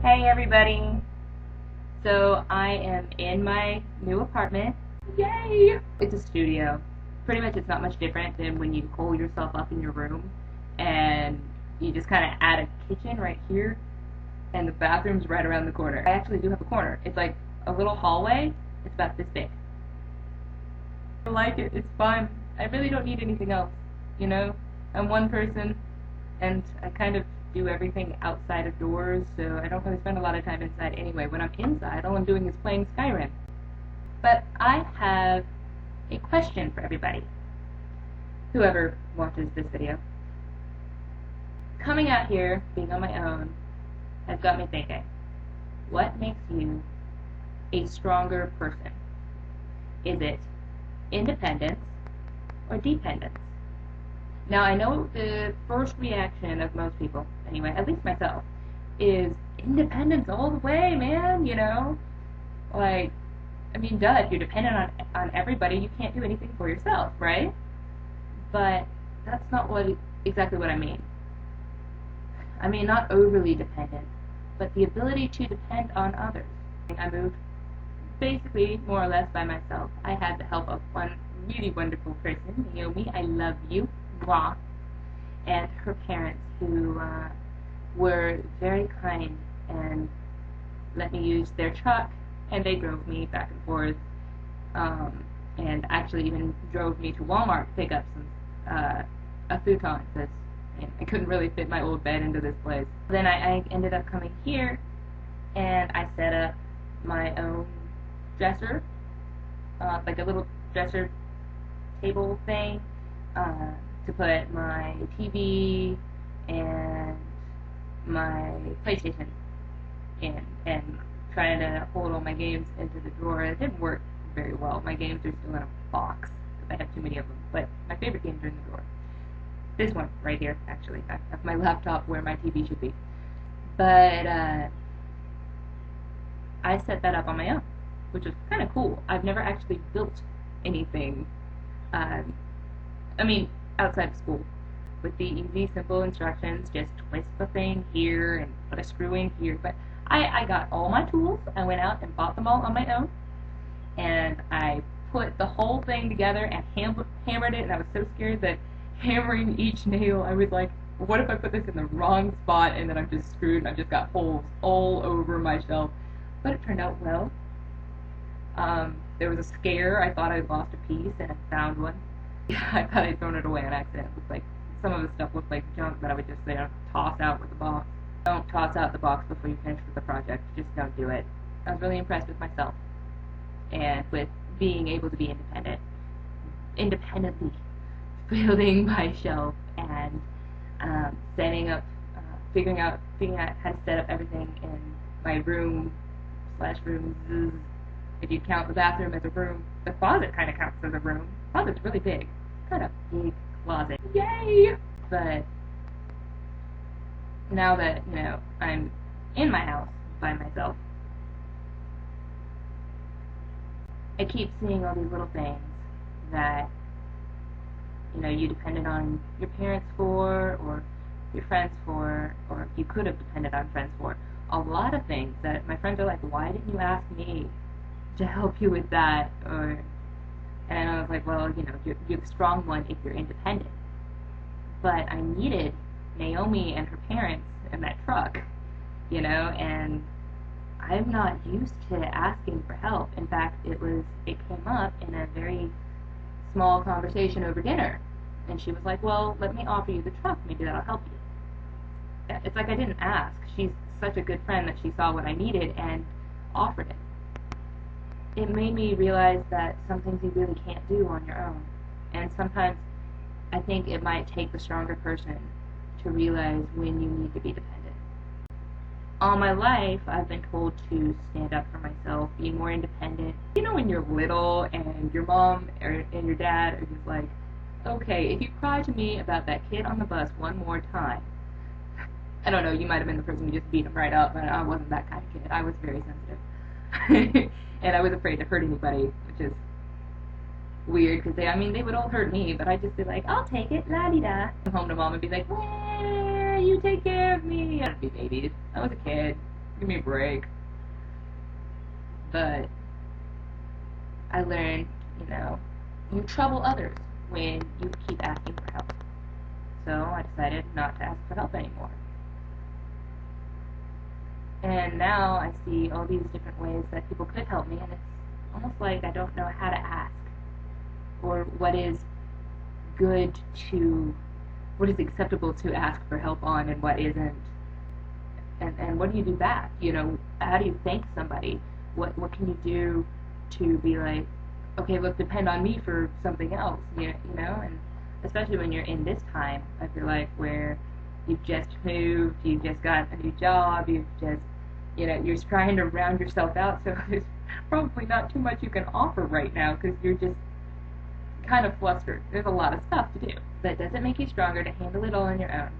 Hey everybody! So I am in my new apartment. Yay! It's a studio. Pretty much it's not much different than when you hole yourself up in your room and you just kind of add a kitchen right here and the bathroom's right around the corner. I actually do have a corner. It's like a little hallway. It's about this big. I like it. It's fun. I really don't need anything else. You know? I'm one person and I kind of do everything outside of doors, so I don't really spend a lot of time inside anyway. When I'm inside, all I'm doing is playing Skyrim. But I have a question for everybody, whoever watches this video. Coming out here, being on my own, has got me thinking, what makes you a stronger person? Is it independence or dependence? Now, I know the first reaction of most people, anyway, at least myself, is independence all the way, man, you know? Like, I mean, duh, if you're dependent on everybody, you can't do anything for yourself, right? But that's not exactly what I mean. I mean, not overly dependent, but the ability to depend on others. I moved basically more or less by myself. I had the help of one really wonderful person, Naomi. I love you. And her parents, who were very kind and let me use their truck, and they drove me back and forth, and actually even drove me to Walmart to pick up a futon, because I couldn't really fit my old bed into this place. Then I ended up coming here, and I set up my own dresser, like a little dresser table thing, to put my TV and my PlayStation in, and trying to hold all my games into the drawer. It didn't work very well. My games are still in a box because I have too many of them, but my favorite games are in the drawer. This one right here, actually. I have my laptop where my TV should be. But I set that up on my own, which was kind of cool. I've never actually built anything. I mean, outside of school, with the easy, simple instructions, just twist the thing here and put a screw in here. But I got all my tools, I went out and bought them all on my own, and I put the whole thing together and hammered it, and I was so scared that hammering each nail, I was like, what if I put this in the wrong spot and then I'm just screwed and I've just got holes all over my shelf. But it turned out well. There was a scare, I thought I'd lost a piece, and I found one. I thought I'd thrown it away on accident. It looked like some of the stuff looked like junk that I would just toss out with the box. Don't toss out the box before you finish with the project. Just don't do it. I was really impressed with myself and with being able to be independently building my shelf and setting up, figuring out how to set up everything in my room / rooms. If you count the bathroom as a room, the closet kind of counts as a room. The closet's really big. It's kind of a big closet. Yay! But now that, you know, I'm in my house by myself, I keep seeing all these little things that, you know, you depended on your parents for, or your friends for, or you could have depended on friends for. A lot of things that my friends are like, why didn't you ask me to help you with that? And I was like, well, you know, you're the strong one if you're independent. But I needed Naomi and her parents and that truck, you know, and I'm not used to asking for help. In fact, it came up in a very small conversation over dinner, and she was like, well, let me offer you the truck, maybe that'll help you. It's like I didn't ask. She's such a good friend that she saw what I needed and offered it. It made me realize that some things you really can't do on your own, and sometimes I think it might take the stronger person to realize when you need to be dependent. All my life, I've been told to stand up for myself, be more independent. You know, when you're little and your mom and your dad are just like, okay, if you cry to me about that kid on the bus one more time, I don't know, you might have been the person who just beat him right up, but I wasn't that kind of kid. I was very sensitive. And I was afraid to hurt anybody, which is weird, because they would all hurt me, but I'd just be like, I'll take it, la-di-da. Come home to mom and be like, well, you take care of me. I'd be babies. I was a kid. Give me a break. But I learned, you trouble others when you keep asking for help. So I decided not to ask for help anymore. And now I see all these different ways that people could help me, and it's almost like I don't know how to ask, or what is acceptable to ask for help on and what isn't. And what do you do back? How do you thank somebody? What can you do to be like, okay, let's depend on me for something else, and especially when you're in this time, I feel like, where you've just moved, you've just got a new job, you've just, you're trying to round yourself out, so there's probably not too much you can offer right now because you're just kind of flustered. There's a lot of stuff to do, but does it make you stronger to handle it all on your own?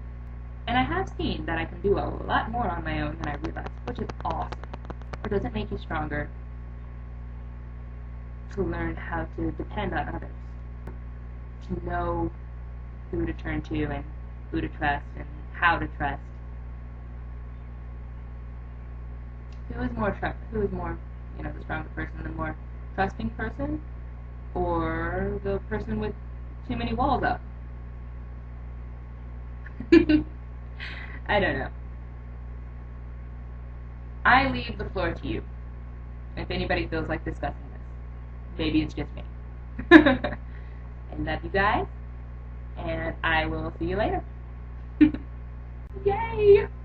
And I have seen that I can do a lot more on my own than I realized, which is awesome. Or does it make you stronger to learn how to depend on others, to know who to turn to and who to trust and how to trust? Who is more, the stronger person, the more trusting person, or the person with too many walls up? I don't know. I leave the floor to you. If anybody feels like discussing this, maybe it's just me. I love you guys, and I will see you later. Yay!